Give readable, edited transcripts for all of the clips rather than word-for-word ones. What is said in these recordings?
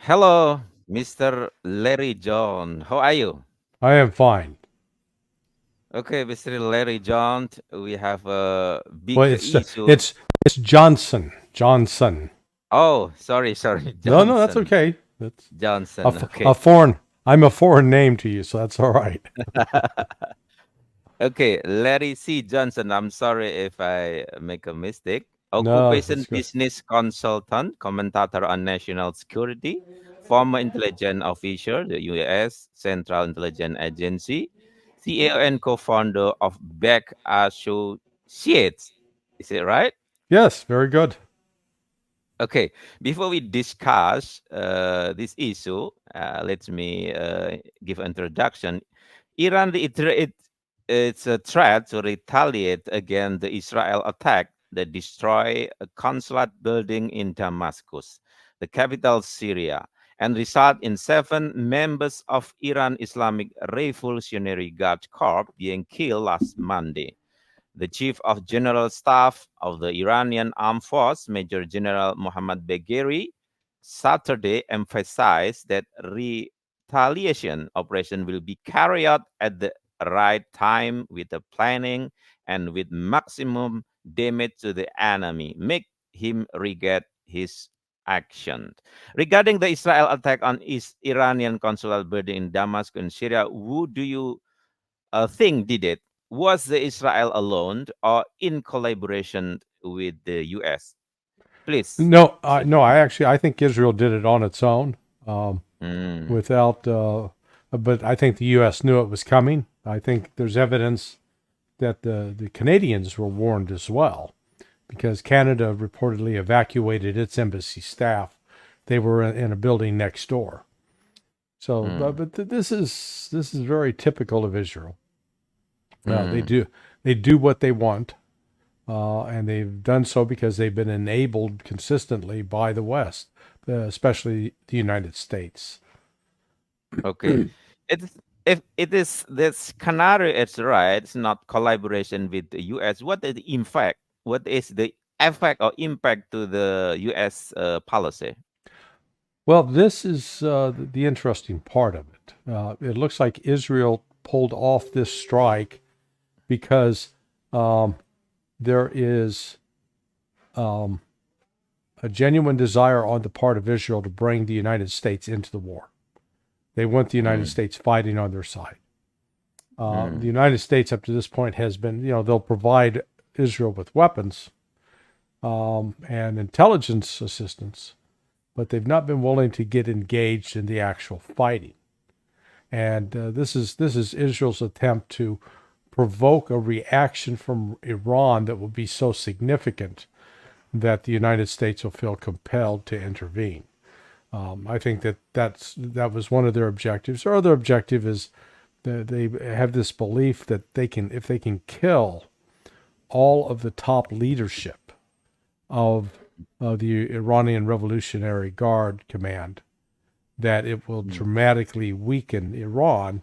Hello, Mr. Larry John. How are you? I am fine. Okay, Mr. Larry John, we have a Well, big it's issue. it's it's Johnson. Johnson. Oh, sorry, No, no, that's Johnson. okay. That's Johnson, a okay. foreign. I'm a foreign name to you, so that's all right. Okay, Larry C. Johnson. I'm sorry if I make a mistake. No, Occupation that's good. business consultant, commentator on national security, former intelligence officer, the U.S. Central Intelligence Agency, CEO and co-founder of BERG Associates. Is it right? Yes, very good. Okay, before we discuss this issue, let me give introduction. Iran its a threat to retaliate against the Israel attack that destroyed a consulate building in Damascus, the capital Syria, and result in 7 members of Iran Islamic Revolutionary Guards Corps being killed last Monday. The Chief of General Staff of the Iranian Armed Force, Major General Mohammad Bagheri, Saturday emphasized that retaliation operation will be carried out at the right time with the planning and with maximum damage to the enemy. Make him regret his action. Regarding the Israel attack on Iranian consular building in Damascus in Syria, who do you think did it? Was the Israel alone or in collaboration with the U.S.? Please. No, Mr. no. I think Israel did it on its own, Mm, without. But I think the U.S. knew it was coming. I think there's evidence that the Canadians were warned as well, because Canada reportedly evacuated its embassy staff. They were in a building next door. So, mm, this is very typical of Israel. Uh, they mm. do they do what they want, and they've done so because they've been enabled consistently by the West, especially the United States. Okay. It's if it is this canary, it's right. It's not collaboration with the U.S. What is the impact? What is the effect or impact to the U.S. Policy? Well, this is the interesting part of it. It looks like Israel pulled off this strike because um, there is um, a genuine desire on the part of Israel to bring the United States into the war. They want the United Mm, States fighting on their side. The mm, United States, up to this point, has been, they'll provide Israel with weapons and intelligence assistance, but they've not been willing to get engaged in the actual fighting. And this is Israel's attempt to provoke a reaction from Iran that will be so significant that the United States will feel compelled to intervene. I think that was one of their objectives. Their other objective is they have this belief that if they can kill all of the top leadership of the Iranian Revolutionary Guard Command, that it will mm. dramatically weaken Iran.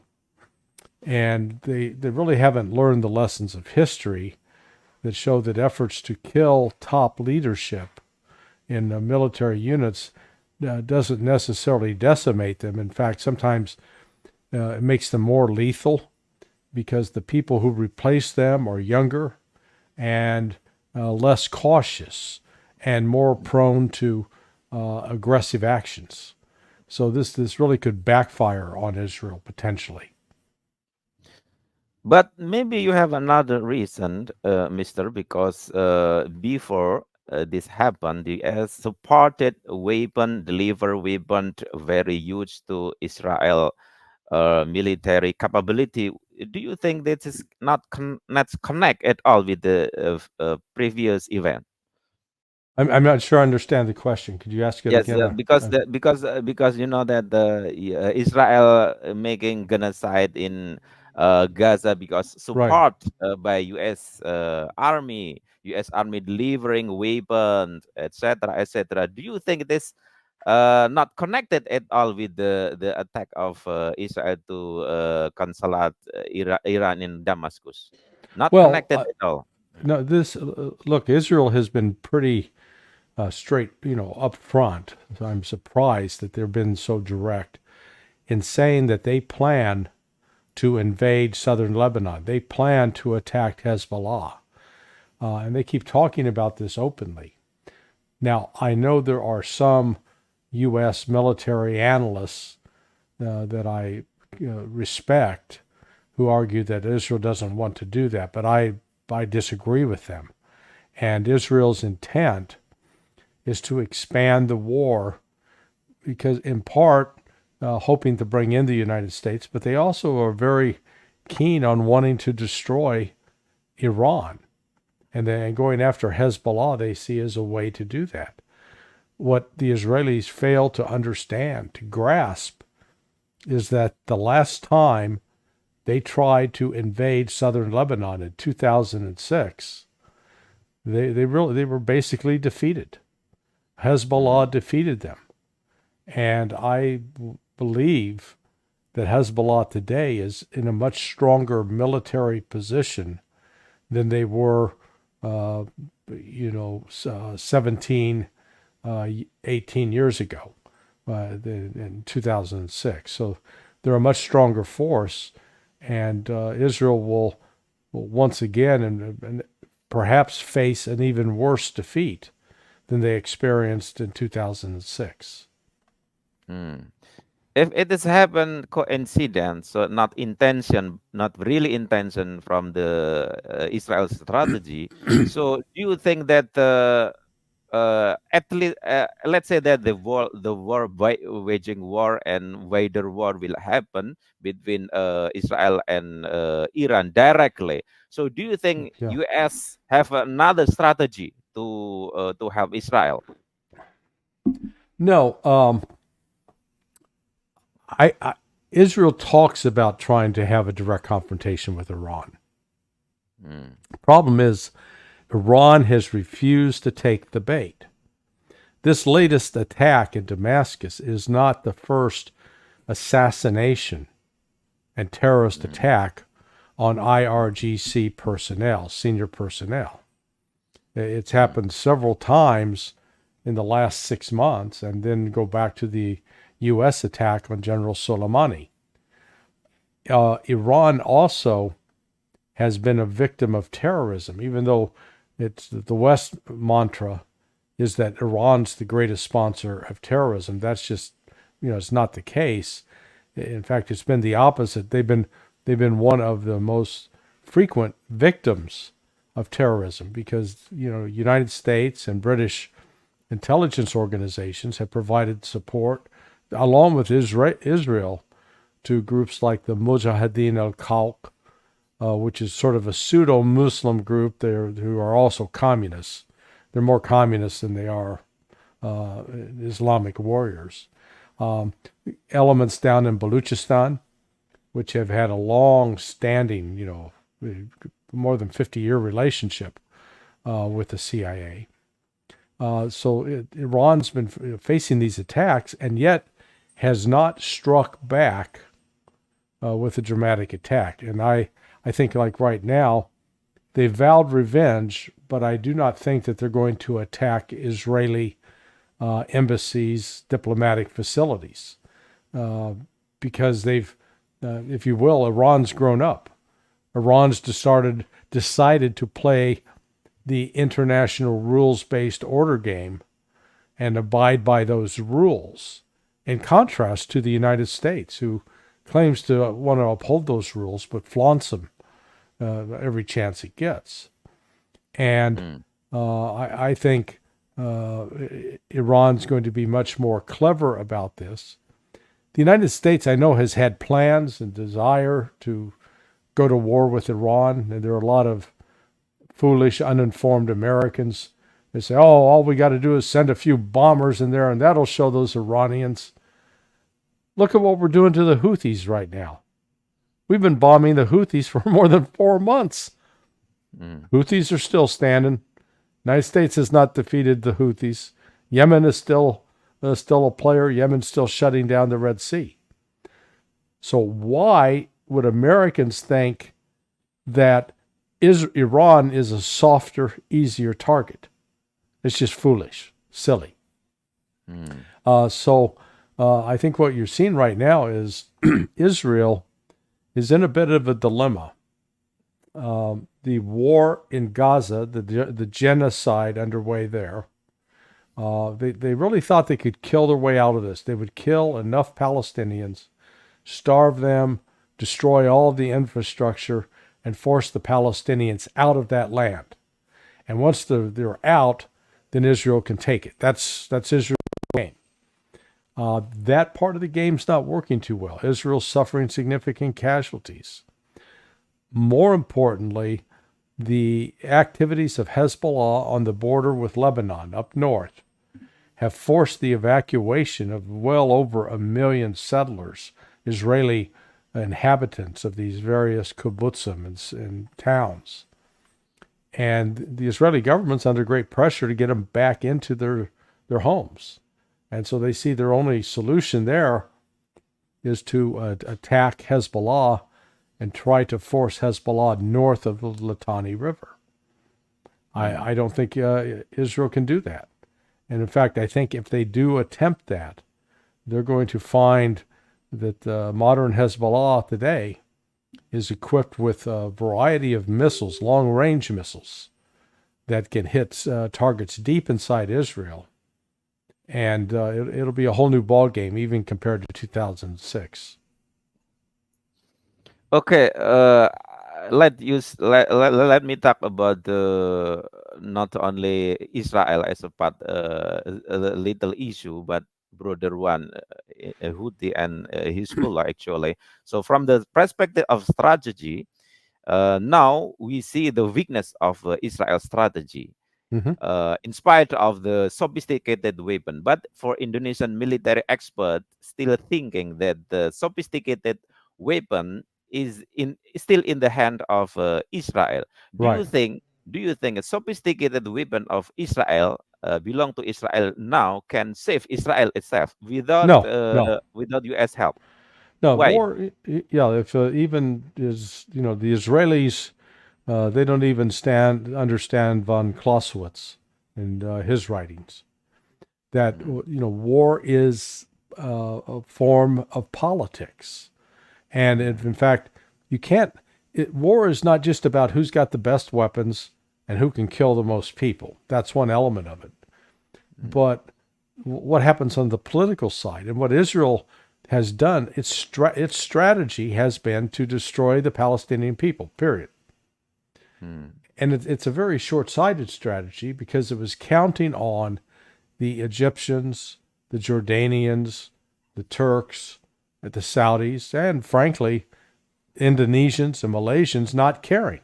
And they really haven't learned the lessons of history that show that efforts to kill top leadership in military units doesn't necessarily decimate them. In fact, sometimes it makes them more lethal because the people who replace them are younger and less cautious and more prone to aggressive actions. So this really could backfire on Israel potentially. But maybe you have another reason, Mister, because before this happened, the US supported weapon, deliver weapon very huge to Israel military capability. Do you think this is not connect at all with the previous event? I'm not sure I understand the question. Could you ask it Yes, again? because you know that the Israel making genocide in Gaza because Right. support by U.S. U.S. Army delivering weapons, etc., etc. Do you think this not connected at all with the attack of Israel to consulate Iran in Damascus? Not Well, connected at all. no. This look, Israel has been pretty. straight, up front. So I'm surprised that they've been so direct in saying that they plan to invade southern Lebanon. They plan to attack Hezbollah. And they keep talking about this openly. Now, I know there are some U.S. military analysts that I respect who argue that Israel doesn't want to do that, but I disagree with them. And Israel's intent is to expand the war because, in part, hoping to bring in the United States, but they also are very keen on wanting to destroy Iran. And then going after Hezbollah, they see as a way to do that. What the Israelis fail to understand, to grasp, is that the last time they tried to invade southern Lebanon in 2006, they were basically defeated. Hezbollah defeated them. And I believe that Hezbollah today is in a much stronger military position than they were 17, 18 years ago in 2006. So they're a much stronger force, and Israel will once again and perhaps face an even worse defeat than they experienced in 2006. If it has happened coincidence, so not intention, not really intention from the Israel strategy. So do you think that at least let's say that the waging war and wider war will happen between Israel and Iran directly. So do you think Yeah. U.S. have another strategy to help Israel? No, Israel talks about trying to have a direct confrontation with Iran. Mm. Problem is, Iran has refused to take the bait. This latest attack in Damascus is not the first assassination and terrorist attack on IRGC personnel, senior personnel. It's happened several times in the last 6 months, and then go back to the U.S. attack on General Soleimani. Iran also has been a victim of terrorism, even though it's the West mantra is that Iran's the greatest sponsor of terrorism. That's just, it's not the case. In fact, it's been the opposite. They've been one of the most frequent victims of terrorism because, United States and British intelligence organizations have provided support along with Israel to groups like the Mujahideen al-Khalq, which is sort of a pseudo-Muslim group who are also communists. They're more communists than they are Islamic warriors. Elements down in Baluchistan, which have had a long-standing, more than 50-year relationship with the CIA. So Iran's been facing these attacks and yet has not struck back with a dramatic attack. And I think like right now, they've vowed revenge, but I do not think that they're going to attack Israeli embassies, diplomatic facilities, because they've, if you will, Iran's grown up. Iran's decided to play the international rules-based order game and abide by those rules, in contrast to the United States, who claims to want to uphold those rules but flaunts them every chance it gets. And I think Iran's going to be much more clever about this. The United States, I know, has had plans and desire to go to war with Iran, and there are a lot of foolish, uninformed Americans. They say, all we got to do is send a few bombers in there, and that'll show those Iranians. Look at what we're doing to the Houthis right now. We've been bombing the Houthis for more than 4 months. Houthis are still standing. United States has not defeated the Houthis. Yemen is still a player. Yemen's still shutting down the Red Sea. So why would Americans think that Iran is a softer, easier target? It's just foolish, silly. Mm. So I think what you're seeing right now is Israel is in a bit of a dilemma. The war in Gaza, the genocide underway there, they really thought they could kill their way out of this. They would kill enough Palestinians, starve them, destroy all of the infrastructure, and force the Palestinians out of that land. And once they're out, then Israel can take it. That's Israel's game. That part of the game's not working too well. Israel's suffering significant casualties. More importantly, the activities of Hezbollah on the border with Lebanon up north have forced the evacuation of well over 1 million settlers, Israeli inhabitants of these various kibbutzim and towns. And the Israeli government's under great pressure to get them back into their homes. And so they see their only solution there is to attack Hezbollah and try to force Hezbollah north of the Litani River. I don't think Israel can do that. And in fact, I think if they do attempt that, they're going to find that modern Hezbollah today is equipped with a variety of missiles, long-range missiles, that can hit targets deep inside Israel. And it'll be a whole new ballgame, even compared to 2006. Okay, let me talk about the not only Israel as a part a little issue, but broader one, Houthi and Hezbollah actually. So from the perspective of strategy, now we see the weakness of Israel's strategy. Mm-hmm. In spite of the sophisticated weapon. But for Indonesian military experts, still thinking that the sophisticated weapon is still in the hand of Israel. Do Right. you think? Do you think a sophisticated weapon of Israel belong to Israel now can save Israel itself No, no. without U.S. help? No, Why? war, yeah, if even is, the Israelis, they don't even understand von Clausewitz and his writings, that, Mm, war is a form of politics. And in fact, you can't, war is not just about who's got the best weapons and who can kill the most people. That's one element of it. mm, But what happens on the political side and what Israel has done, its strategy has been to destroy the Palestinian people, period. mm, And it's a very short-sighted strategy because it was counting on the Egyptians, the Jordanians, the Turks, the Saudis, and frankly, Indonesians and Malaysians not caring,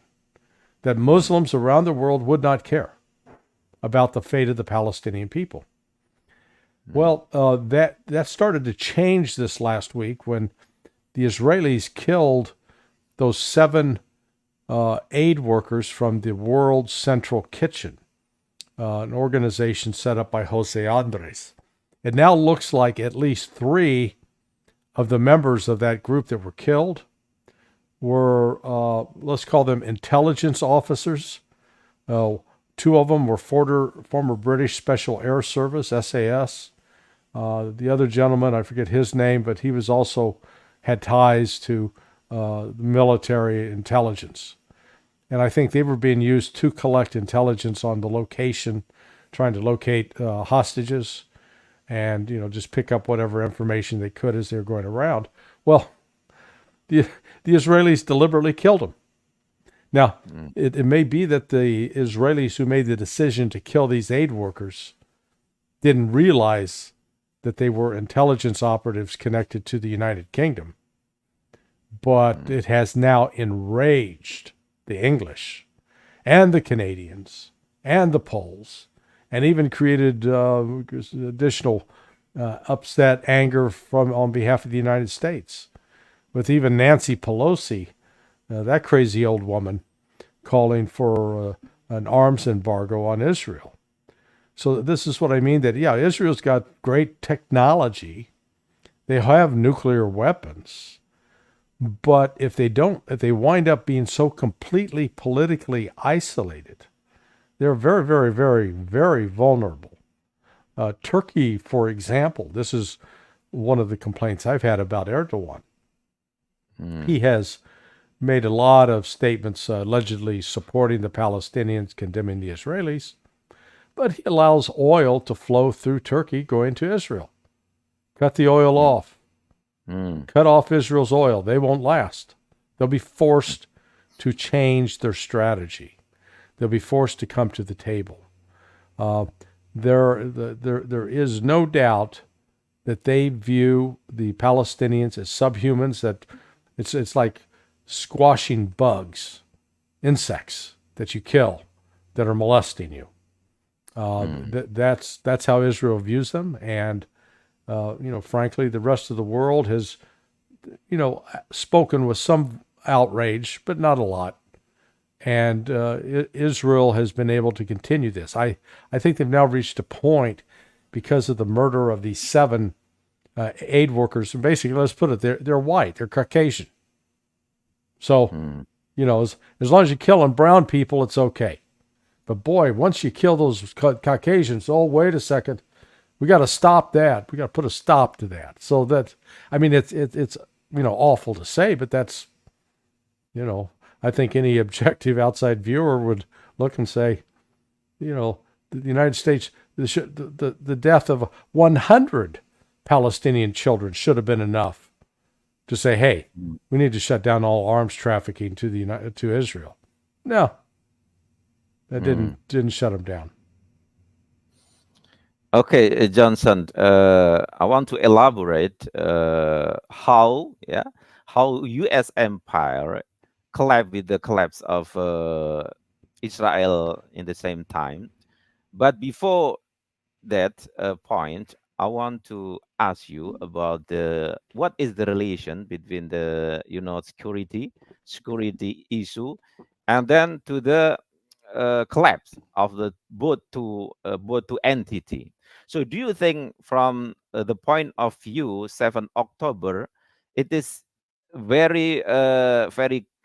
that Muslims around the world would not care about the fate of the Palestinian people. mm, Well, that started to change this last week when the Israelis killed those 7 aid workers from the World Central Kitchen, an organization set up by Jose Andres. It now looks like at least 3 of the members of that group that were killed were, let's call them intelligence officers. 2 of them were former British Special Air Service, SAS. The other gentleman, I forget his name, but he was also had ties to military intelligence. And I think they were being used to collect intelligence on the location, trying to locate hostages and, just pick up whatever information they could as they were going around. Well, the Israelis deliberately killed them. Now, mm, it may be that the Israelis who made the decision to kill these aid workers didn't realize that they were intelligence operatives connected to the United Kingdom. But mm, it has now enraged the English and the Canadians and the Poles, and even created additional upset, anger on behalf of the United States, with even Nancy Pelosi, that crazy old woman, calling for an arms embargo on Israel. So this is what I mean, that, yeah, Israel's got great technology. They have nuclear weapons. But if they wind up being so completely politically isolated, they're very, very, very, very vulnerable. Turkey, for example, this is one of the complaints I've had about Erdogan. He has made a lot of statements allegedly supporting the Palestinians, condemning the Israelis, but he allows oil to flow through Turkey going to Israel. Cut the oil off. Cut off Israel's oil. They won't last. They'll be forced to change their strategy. They'll be forced to come to the table. There is no doubt that they view the Palestinians as subhumans, that it's like squashing bugs, insects that you kill that are molesting you. That's how Israel views them, and frankly, the rest of the world has, spoken with some outrage, but not a lot. And Israel has been able to continue this. I think they've now reached a point, because of the murder of these 7 aid workers. And basically, let's put it, they're white, they're Caucasian. So, as long as you kill brown people, it's okay. But boy, once you kill those Caucasians, oh, wait a second, we got to stop that. We got to put a stop to that. So that, it's awful to say, but that's, I think any objective outside viewer would look and say, the United States, the death of 100 Palestinian children should have been enough to say, hey, we need to shut down all arms trafficking to Israel. No, that didn't shut them down. Okay, Johnson, I want to elaborate how U.S. empire collapsed with the collapse of Israel in the same time. But before that point, I want to ask you about what is the relation between the security issue, and then to the collapse of the both two entity. So, do you think from the point of view 7 October, it is very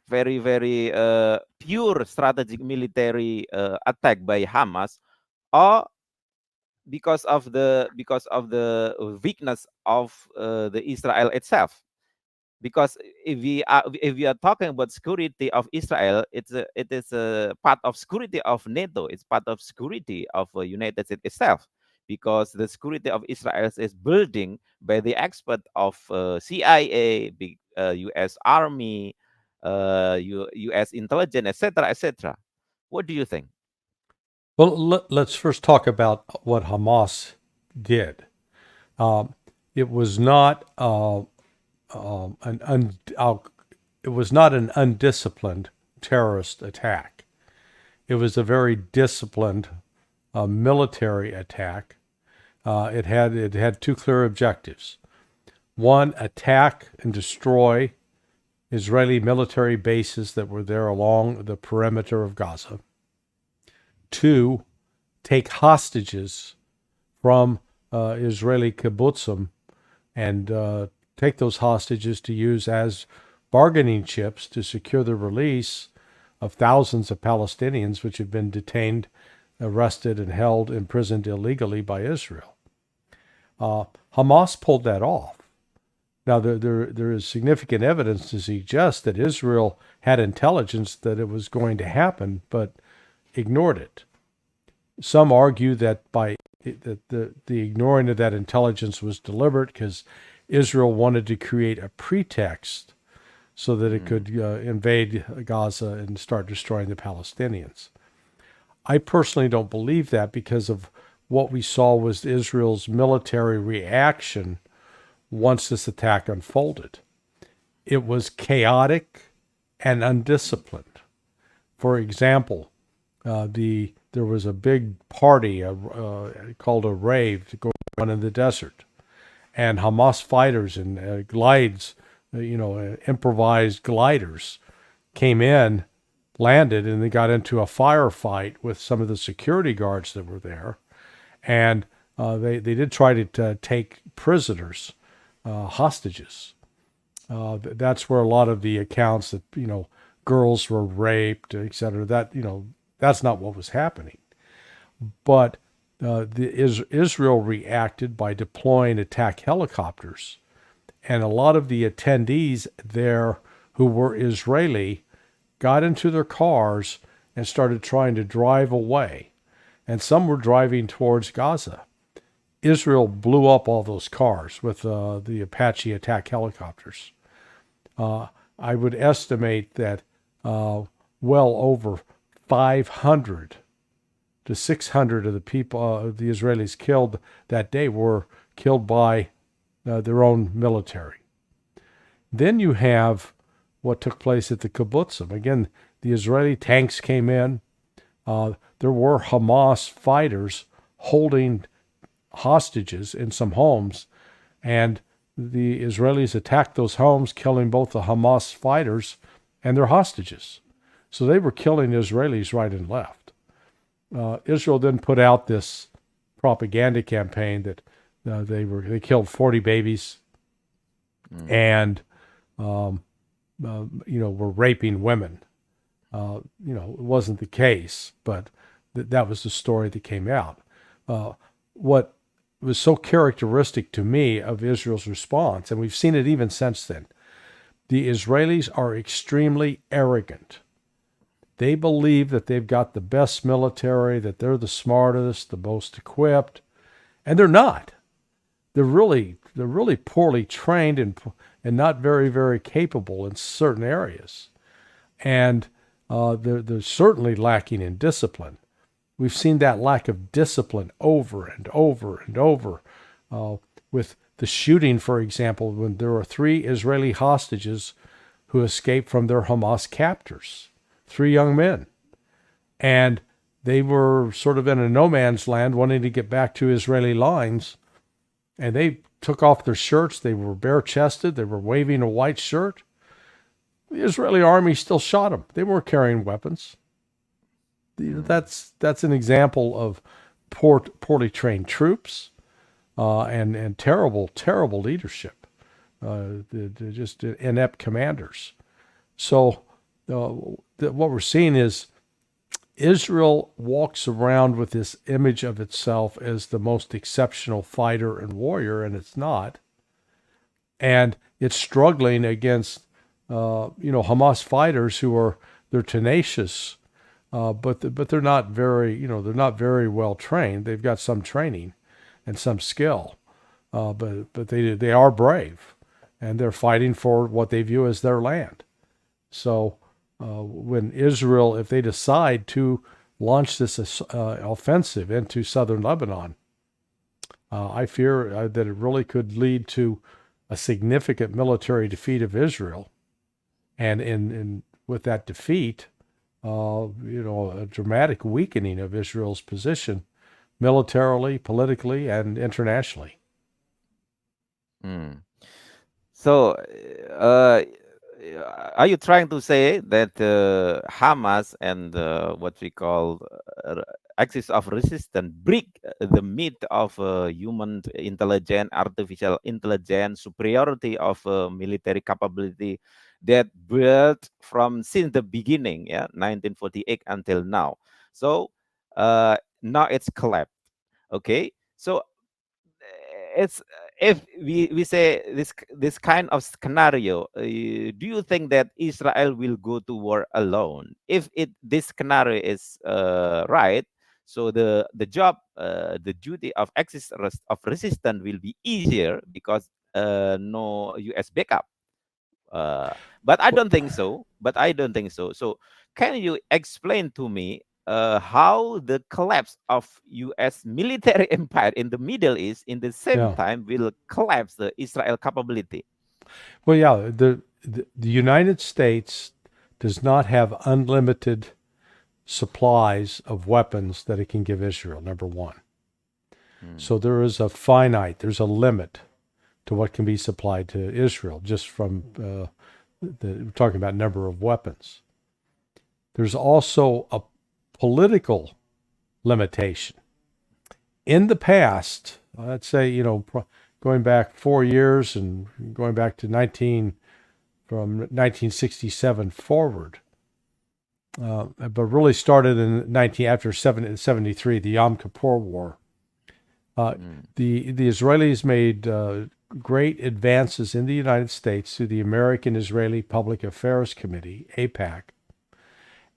very pure strategic military attack by Hamas, or because of the weakness of the Israel itself? Because if we are talking about security of Israel, it is a part of security of NATO. It's part of security of United States itself, because the security of Israel is building by the expert of CIA, big U.S. Army, U.S. intelligence, etc., etc. What do you think? Well, let's first talk about what Hamas did. It was not it was not an undisciplined terrorist attack. It was a very disciplined military attack. It had 2 clear objectives. One, attack and destroy Israeli military bases that were there along the perimeter of Gaza. 2, take hostages from Israeli kibbutzim and take those hostages to use as bargaining chips to secure the release of thousands of Palestinians which have been detained, arrested, and held imprisoned illegally by Israel. Hamas pulled that off. Now, there is significant evidence to suggest that Israel had intelligence that it was going to happen, but ignored it. Some argue that the ignoring of that intelligence was deliberate, because Israel wanted to create a pretext so that it could invade Gaza and start destroying the Palestinians. I personally don't believe that, because of what we saw was Israel's military reaction once this attack unfolded. It was chaotic and undisciplined. For example, there was a big party called a rave going on in the desert, and Hamas fighters and improvised gliders came in, landed, and they got into a firefight with some of the security guards that were there, and they did try to take prisoners, hostages. That's where a lot of the accounts that girls were raped, etc. That's not what was happening. But Israel reacted by deploying attack helicopters. And a lot of the attendees there who were Israeli got into their cars and started trying to drive away. And some were driving towards Gaza. Israel blew up all those cars with the Apache attack helicopters. I would estimate that well over 500 to 600 of the people, the Israelis killed that day, were killed by their own military. Then you have what took place at the kibbutzim. Again, the Israeli tanks came in. There were Hamas fighters holding hostages in some homes, and the Israelis attacked those homes, killing both the Hamas fighters and their hostages. So they were killing Israelis right and left. Israel then put out this propaganda campaign that they killed 40 babies and were raping women. It wasn't the case, but that was the story that came out. What was so characteristic to me of Israel's response, and we've seen it even since then, the Israelis are extremely arrogant. They believe that they've got the best military, that they're the smartest, the most equipped, and they're not. They're really poorly trained and not very, very capable in certain areas. And they're certainly lacking in discipline. We've seen that lack of discipline over and over and over. With the shooting, for example, when there were 3 Israeli hostages who escaped from their Hamas captors, 3 young men. And they were sort of in a no man's land wanting to get back to Israeli lines. And they took off their shirts. They were bare-chested. They were waving a white shirt. The Israeli army still shot them. They weren't carrying weapons. That's an example of poorly trained troops and terrible leadership. Just inept commanders. So what we're seeing is Israel walks around with this image of itself as the most exceptional fighter and warrior, and it's not. And it's struggling against Hamas fighters they're tenacious. But they're not very well trained. They've got some training and some skill, but they are brave, and they're fighting for what they view as their land. So when Israel, if they decide to launch this offensive into southern Lebanon, I fear that it really could lead to a significant military defeat of Israel, and with that defeat, a dramatic weakening of Israel's position militarily, politically, and internationally. So, are you trying to say that Hamas and what we call axis of resistance break the myth of human intelligence, artificial intelligence, superiority of military capability that built from since the beginning, 1948 until now. So now it's collapsed. Okay, so it's if we say this kind of scenario, do you think that Israel will go to war alone? If this scenario is right, so the job, the duty of axis of resistance will be easier because no U.S. backup. But I don't think so. So can you explain to me how the collapse of U.S. military empire in the Middle East in the same time will collapse the Israel capability? Well, yeah, the United States does not have unlimited supplies of weapons that it can give Israel, number one. So there's a limit to what can be supplied to Israel, just from we're talking about number of weapons. There's also a political limitation. In the past, let's say, going back 4 years and going back to from 1967 forward, but really started after 73, the Yom Kippur War. The Israelis made great advances in the United States through the American-Israeli Public Affairs Committee, AIPAC,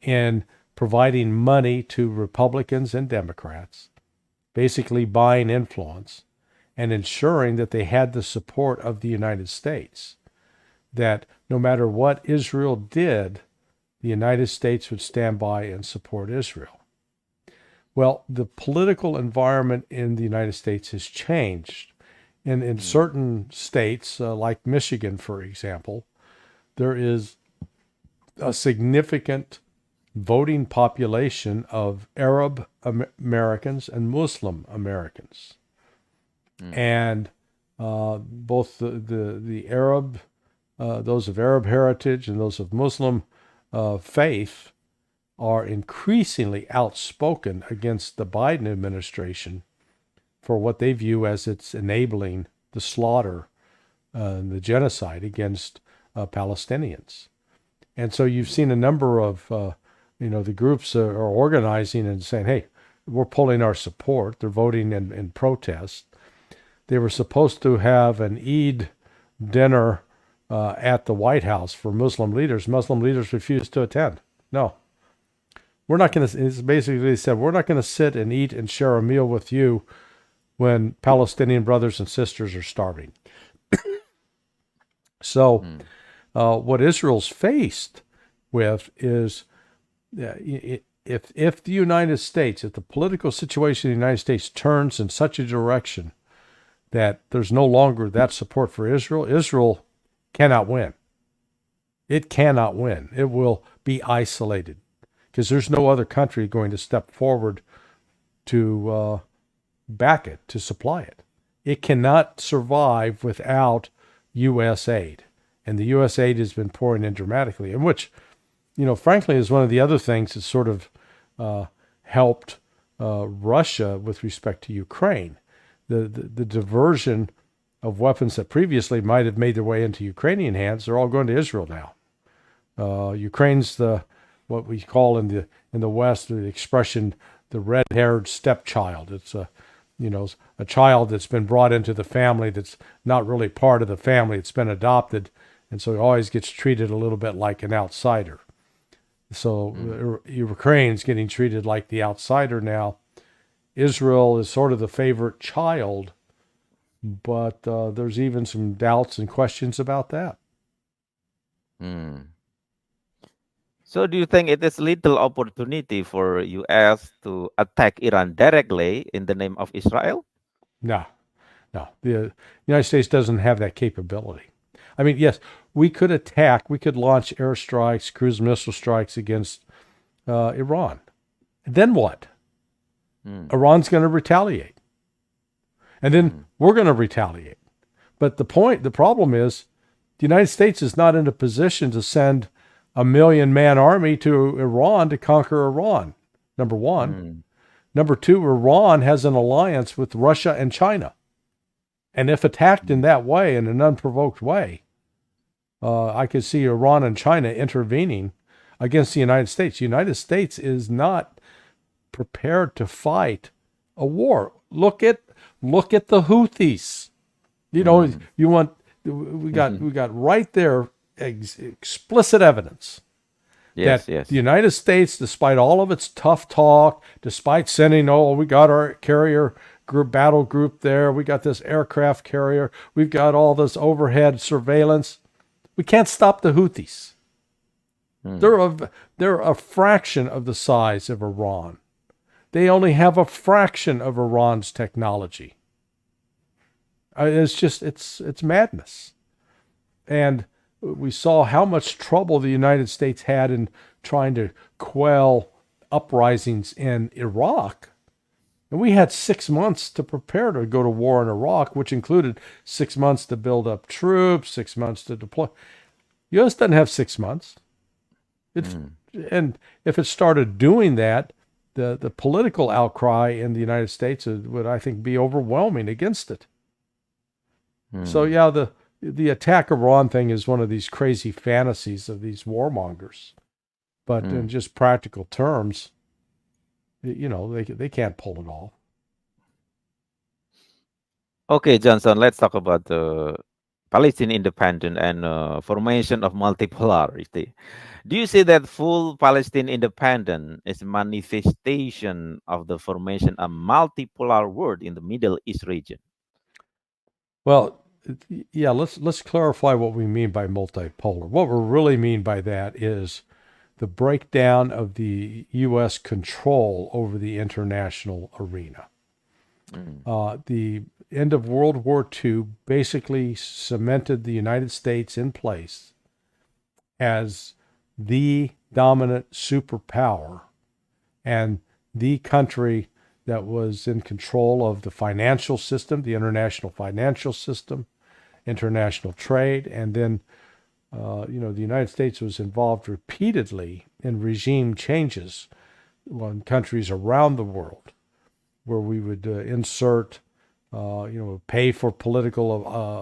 in providing money to Republicans and Democrats, basically buying influence and ensuring that they had the support of the United States, that no matter what Israel did, the United States would stand by and support Israel. Well, the political environment in the United States has changed. And in certain states, like Michigan, for example, there is a significant voting population of Arab Americans and Muslim Americans. And both the Arab, those of Arab heritage and those of Muslim faith are increasingly outspoken against the Biden administration for what they view as it's enabling the slaughter and the genocide against Palestinians. And so you've seen a number of, the groups are organizing and saying, hey, we're pulling our support. They're voting in protest. They were supposed to have an Eid dinner at the White House for Muslim leaders. Muslim leaders refused to attend. No. We're not going to, it's basically they said, we're not going to sit and eat and share a meal with you when Palestinian brothers and sisters are starving. So what Israel's faced with is if the United States, if the political situation in the United States turns in such a direction that there's no longer that support for Israel, Israel cannot win. It cannot win. It will be isolated because there's no other country going to step forward to back it, to supply it. It cannot survive without U.S. aid. And the U.S. aid has been pouring in dramatically, and which, frankly, is one of the other things that sort of helped Russia with respect to Ukraine. The diversion of weapons that previously might have made their way into Ukrainian hands, they're all going to Israel now. Ukraine's what we call in the West the expression the red-haired stepchild. It's a child that's been brought into the family that's not really part of the family. It's been adopted, and so it always gets treated a little bit like an outsider. So Ukraine's getting treated like the outsider now. Israel is sort of the favorite child, but there's even some doubts and questions about that. So do you think it is little opportunity for U.S. to attack Iran directly in the name of Israel? No. The United States doesn't have that capability. I mean, yes, we could launch airstrikes, cruise missile strikes against Iran. Then what? Iran's going to retaliate. And then we're going to retaliate. But the problem is the United States is not in a position to send a 1 million-man army to Iran to conquer Iran, number one. Number two, Iran has an alliance with Russia and China. And if attacked in that way, in an unprovoked way, I could see Iran and China intervening against the United States. The United States is not prepared to fight a war. Look at the Houthis. We got right there explicit evidence that the United States, despite all of its tough talk, despite sending, we got our carrier group, battle group there, we got this aircraft carrier, we've got all this overhead surveillance, we can't stop the Houthis. They're a fraction of the size of Iran. They only have a fraction of Iran's technology. It's madness. And we saw how much trouble the United States had in trying to quell uprisings in Iraq. And we had 6 months to prepare to go to war in Iraq, which included 6 months to build up troops, 6 months to deploy. The U.S. doesn't have 6 months. And if it started doing that, the political outcry in the United States would, I think, be overwhelming against it. So, yeah, the attack Iran thing is one of these crazy fantasies of these warmongers. But in just practical terms, they can't pull it off. Okay, Johnson, let's talk about the Palestine independent and formation of multipolarity. Do you see that full Palestine independent is a manifestation of the formation of multipolar world in the Middle East region? Well, yeah, let's clarify what we mean by multipolar. What we really mean by that is the breakdown of the U.S. control over the international arena. Mm, The end of World War II basically cemented the United States in place as the dominant superpower and the country that was in control of the financial system, the international financial system, international trade, and then the United States was involved repeatedly in regime changes in countries around the world, where we would insert, pay for political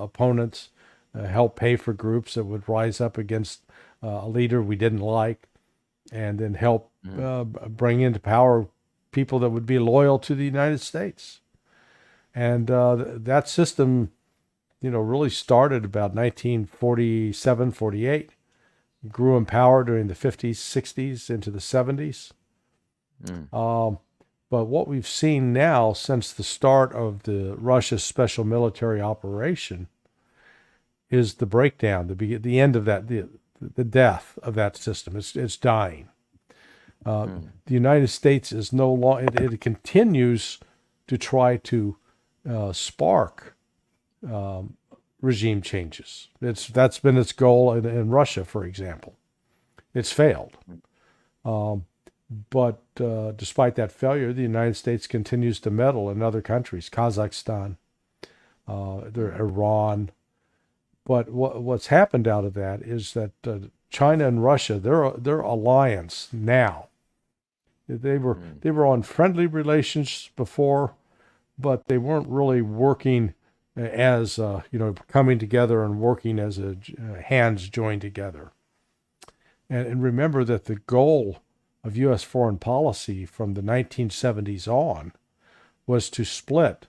opponents, help pay for groups that would rise up against a leader we didn't like, and then help mm, bring into power people that would be loyal to the United States. And that system, really started about 1947, 48, grew in power during the 50s, 60s, into the 70s. mm, Um, but what we've seen now since the start of the Russia's special military operation is the breakdown, the end of that, the death of that system. It's dying. mm, The United States is no longer, it continues to try to spark regime changes. That's been its goal in Russia, for example. It's failed. Um, but despite that failure, the United States continues to meddle in other countries, Kazakhstan, mm, Iran. But what's happened out of that is that China and Russia, their alliance now, they were mm, they were on friendly relations before, but they weren't really working as coming together and working as hands joined together. And remember that the goal of U.S. foreign policy from the 1970s on was to split,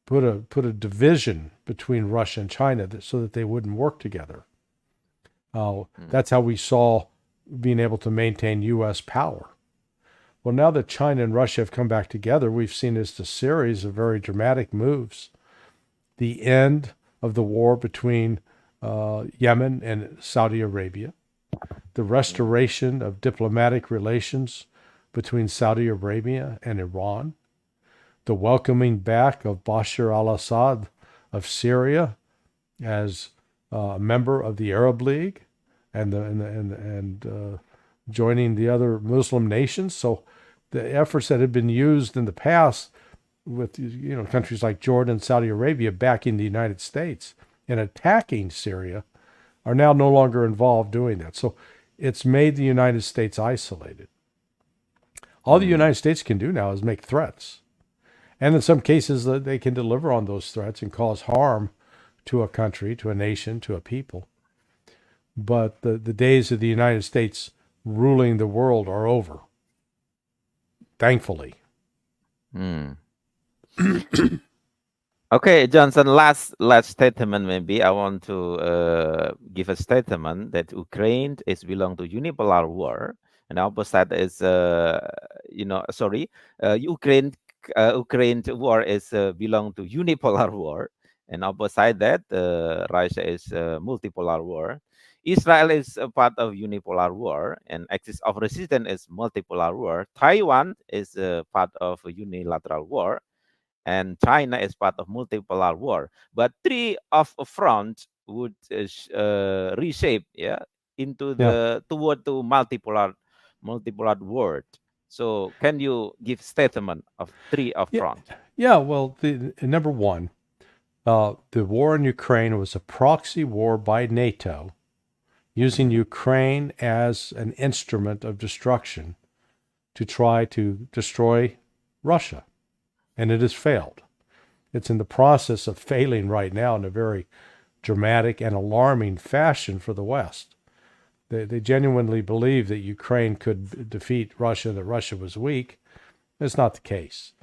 put a division between Russia and China so that they wouldn't work together. mm, That's how we saw being able to maintain U.S. power. Well, now that China and Russia have come back together, we've seen just a series of very dramatic moves. The end of the war between Yemen and Saudi Arabia, the mm, restoration of diplomatic relations between Saudi Arabia and Iran, the welcoming back of Bashar al Assad of Syria as a member of the Arab League and joining the other Muslim nations. So the efforts that had been used in the past with countries like Jordan, Saudi Arabia backing the United States and attacking Syria are now no longer involved doing that. So it's made the United States isolated. All the mm. United States can do now is make threats. And in some cases, they can deliver on those threats and cause harm to a country, to a nation, to a people. But the days of the United States ruling the world are over, thankfully. Mm. Okay, Johnson, last statement maybe. I want to give a statement that Ukraine is belong to unipolar war, and the opposite is sorry, Ukraine war is belong to unipolar war, and opposite that Russia is multipolar war. Israel is a part of unipolar war, and axis of resistance is multipolar war. Taiwan is a part of a unilateral war, and China is part of multipolar war. But three of a front would reshape, yeah, into Yeah. the toward to multipolar world. So can you give statement of three of Yeah. front? Yeah. Well, number one, the war in Ukraine was a proxy war by NATO using Mm-hmm. Ukraine as an instrument of destruction to try to destroy Russia. And it has failed. It's in the process of failing right now in a very dramatic and alarming fashion for the West. They genuinely believe that Ukraine could defeat Russia, that Russia was weak. It's not the case.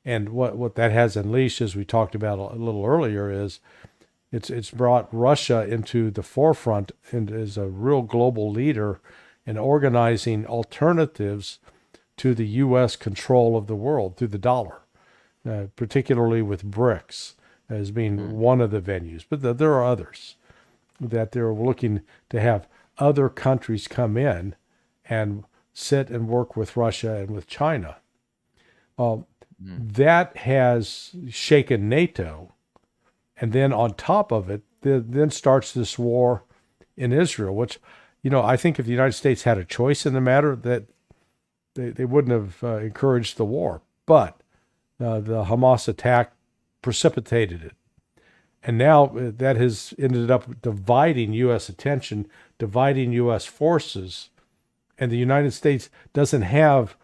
And what that has unleashed, as we talked about a little earlier, is it's brought Russia into the forefront and is a real global leader in organizing alternatives to the U.S. control of the world through the dollar, particularly with BRICS as being one of the venues. But there are others that they're looking to have other countries come in and sit and work with Russia and with China. That has shaken NATO. And then on top of it, then starts this war in Israel, which, I think if the United States had a choice in the matter, that they wouldn't have encouraged the war. But the Hamas attack precipitated it. And now that has ended up dividing U.S. attention, dividing U.S. forces. And the United States doesn't have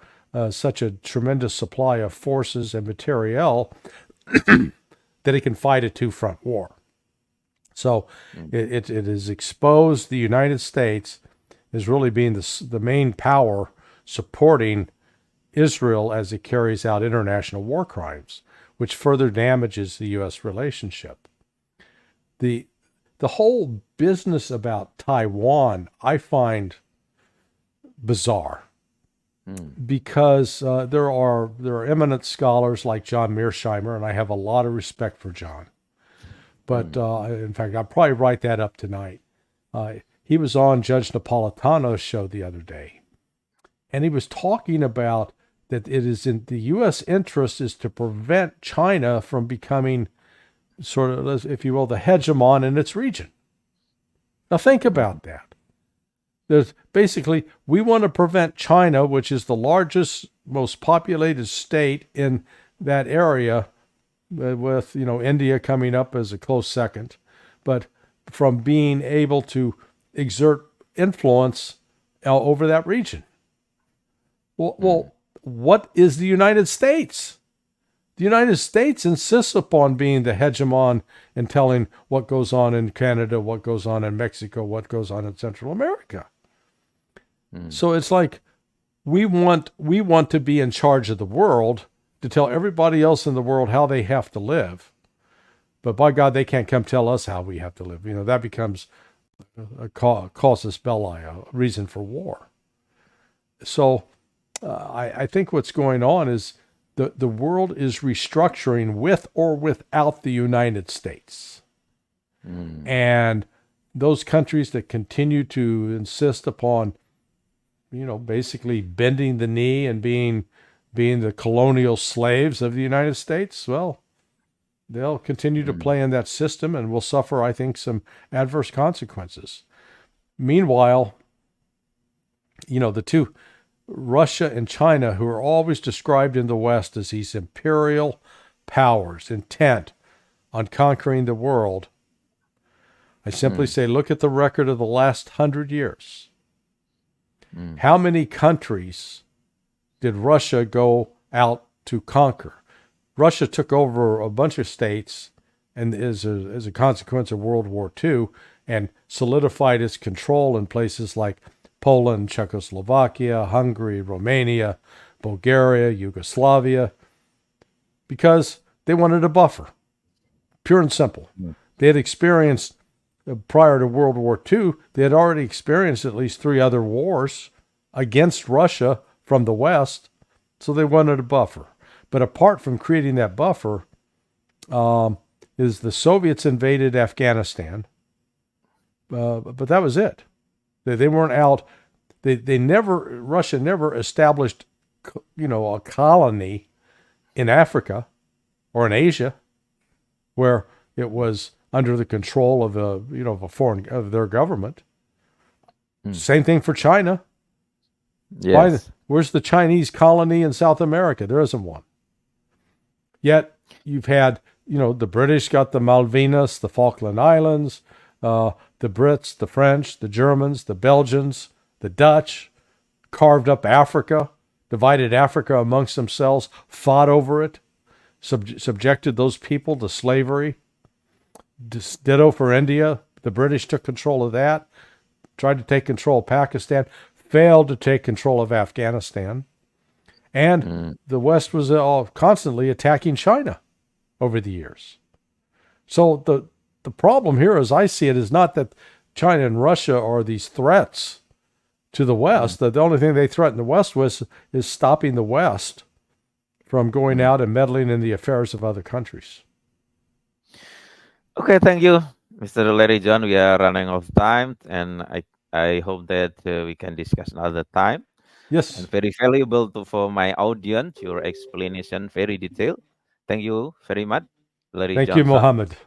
such a tremendous supply of forces and materiel that it can fight a two-front war. So it has exposed the United States as really being the main power supporting Israel as it carries out international war crimes, which further damages the U.S. relationship. The whole business about Taiwan I find bizarre because there are eminent scholars like John Mearsheimer, and I have a lot of respect for John. But in fact, I'll probably write that up tonight. He was on Judge Napolitano's show the other day, and he was talking about that it is in the U.S. interest is to prevent China from becoming sort of, if you will, the hegemon in its region. Now think about that. There's basically, we want to prevent China, which is the largest, most populated state in that area, with India coming up as a close second, but from being able to exert influence over that region. Well, what is the United States? The United States insists upon being the hegemon and telling what goes on in Canada, what goes on in Mexico, what goes on in Central America. So it's like we want to be in charge of the world, to tell everybody else in the world how they have to live. But by God, they can't come tell us how we have to live. That becomes a casus belli, a reason for war. So I think what's going on is the world is restructuring with or without the United States. And those countries that continue to insist upon, basically bending the knee and being the colonial slaves of the United States, well, they'll continue to play in that system and will suffer, I think, some adverse consequences. Meanwhile, the two, Russia and China, who are always described in the West as these imperial powers intent on conquering the world, I simply say, look at the record of the last 100 years. How many countries did Russia go out to conquer? Russia took over a bunch of states, and as a consequence of World War II, and solidified its control in places like Poland, Czechoslovakia, Hungary, Romania, Bulgaria, Yugoslavia, because they wanted a buffer. Pure and simple. They had experienced, prior to World War II, they had already experienced at least 3 other wars against Russia from the West, so they wanted a buffer. But apart from creating that buffer, is the Soviets invaded Afghanistan, but that was it. They weren't out. Russia never established, a colony in Africa or in Asia where it was under the control of of their government. Same thing for China. Yes. Where's the Chinese colony in South America? There isn't one. Yet you've had, the British got the Malvinas, the Falkland Islands, the Brits, the French, the Germans, the Belgians, the Dutch, carved up Africa, divided Africa amongst themselves, fought over it, subjected those people to slavery. Ditto for India. The British took control of that, tried to take control of Pakistan, failed to take control of Afghanistan. And Mm. the West was constantly attacking China over the years. So the problem here, as I see it, is not that China and Russia are these threats to the Mm. West. That the only thing they threaten the West with is stopping the West from going Mm. out and meddling in the affairs of other countries. Okay, thank you, Mr. Larry John. We are running out of time, and I hope that we can discuss another time. And Yes. very valuable for my audience. Your explanation very detailed. Thank you very much, Larry Thank you, Johnson. Mohammed.